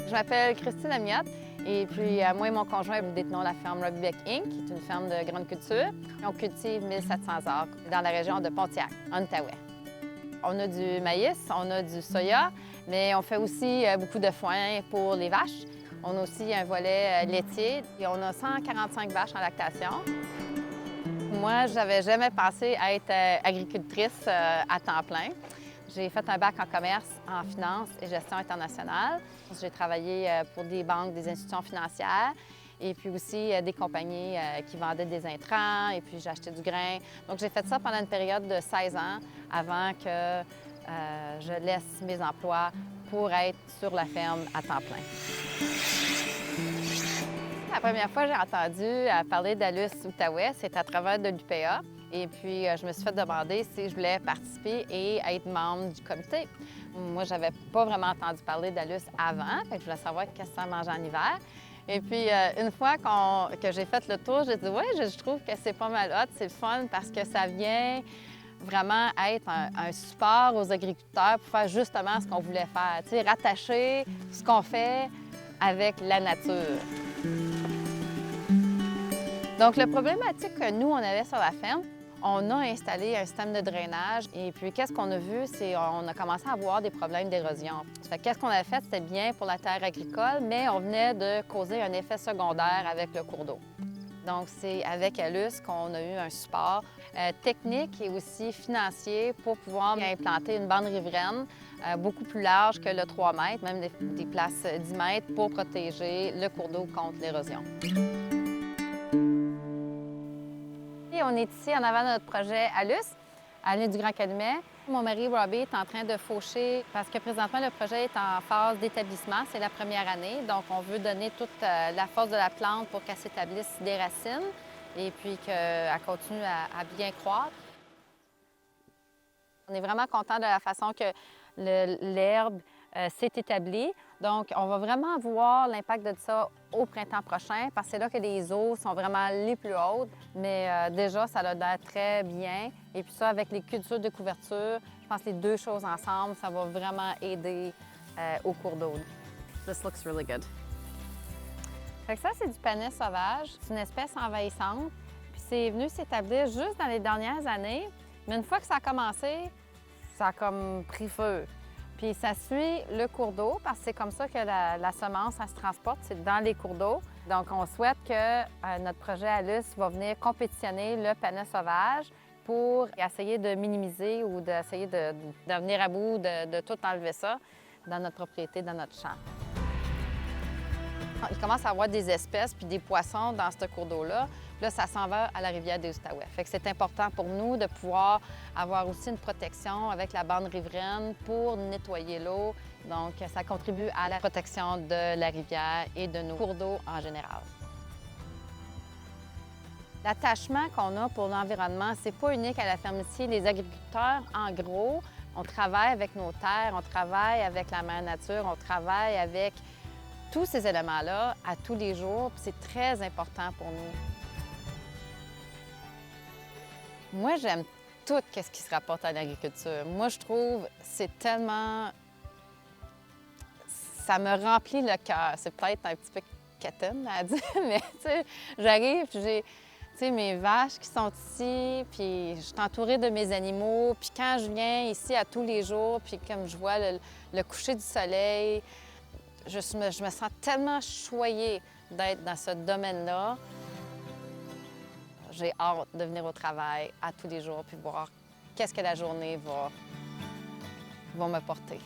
Je m'appelle Christine Amiotte et puis moi et mon conjoint nous détenons la ferme Robbie Beck Inc., qui est une ferme de grande culture. On cultive 1700 acres dans la région de Pontiac, en Outaouais. On a du maïs, on a du soya, mais on fait aussi beaucoup de foin pour les vaches. On a aussi un volet laitier et on a 145 vaches en lactation. Moi, j'avais jamais pensé à être agricultrice à temps plein. J'ai fait un bac en commerce, en finance et gestion internationale. J'ai travaillé pour des banques, des institutions financières et puis aussi des compagnies qui vendaient des intrants et puis j'ai acheté du grain. Donc, j'ai fait ça pendant une période de 16 ans avant que je laisse mes emplois pour être sur la ferme à temps plein. La première fois que j'ai entendu parler d'Alus Outaouais, c'est à travers de l'UPA. Et puis, je me suis fait demander si je voulais participer et être membre du comité. Moi, je n'avais pas vraiment entendu parler d'Alus avant, fait que je voulais savoir qu'est-ce que ça mangeait en hiver. Et puis, une fois que j'ai fait le tour, j'ai dit « oui, je trouve que c'est pas mal hot, c'est le fun parce que ça vient vraiment être un support aux agriculteurs pour faire justement ce qu'on voulait faire, tu sais, rattacher ce qu'on fait avec la nature. » Donc, la problématique que nous, on avait sur la ferme, on a installé un système de drainage et puis qu'est-ce qu'on a vu, c'est qu'on a commencé à avoir des problèmes d'érosion. Qu'est-ce qu'on a fait, c'était bien pour la terre agricole, mais on venait de causer un effet secondaire avec le cours d'eau. Donc, c'est avec Alus qu'on a eu un support technique et aussi financier pour pouvoir implanter une bande riveraine beaucoup plus large que le 3 mètres, même des places 10 mètres pour protéger le cours d'eau contre l'érosion. On est ici en avant de notre projet Alus, à l'île du Grand-Calumet. Mon mari Robbie est en train de faucher parce que présentement, le projet est en phase d'établissement. C'est la première année, donc on veut donner toute la force de la plante pour qu'elle s'établisse des racines et puis qu'elle continue à bien croître. On est vraiment content de la façon que l'herbe s'est établie. Donc, on va vraiment voir l'impact de ça au printemps prochain parce que c'est là que les eaux sont vraiment les plus hautes. Mais déjà, ça a l'air très bien. Et puis ça, avec les cultures de couverture, je pense que les deux choses ensemble, ça va vraiment aider au cours d'eau. This looks really good. Fait que ça, c'est du panais sauvage. C'est une espèce envahissante. Puis c'est venu s'établir juste dans les dernières années. Mais une fois que ça a commencé, ça a comme pris feu. Puis ça suit le cours d'eau parce que c'est comme ça que la semence, elle se transporte, c'est dans les cours d'eau. Donc, on souhaite que notre projet Alus va venir compétitionner le panais sauvage pour essayer de minimiser ou d'essayer de venir à bout de tout enlever ça dans notre propriété, dans notre champ. Il commence à avoir des espèces puis des poissons dans ce cours d'eau-là. Là, ça s'en va à la rivière des Outaouais. Fait que c'est important pour nous de pouvoir avoir aussi une protection avec la bande riveraine pour nettoyer l'eau. Donc, ça contribue à la protection de la rivière et de nos cours d'eau en général. L'attachement qu'on a pour l'environnement, c'est pas unique à la ferme ici. Les agriculteurs, en gros, on travaille avec nos terres, on travaille avec la mère nature, on travaille avec tous ces éléments-là à tous les jours, puis c'est très important pour nous. Moi, j'aime tout ce qui se rapporte à l'agriculture. Moi, je trouve que c'est tellement... Ça me remplit le cœur. C'est peut-être un petit peu quétaine à dire, mais tu sais, j'arrive, puis j'ai mes vaches qui sont ici, puis je suis entourée de mes animaux. Puis quand je viens ici à tous les jours, puis comme je vois le coucher du soleil, je me sens tellement choyée d'être dans ce domaine-là. J'ai hâte de venir au travail à tous les jours puis voir qu'est-ce que la journée va me porter.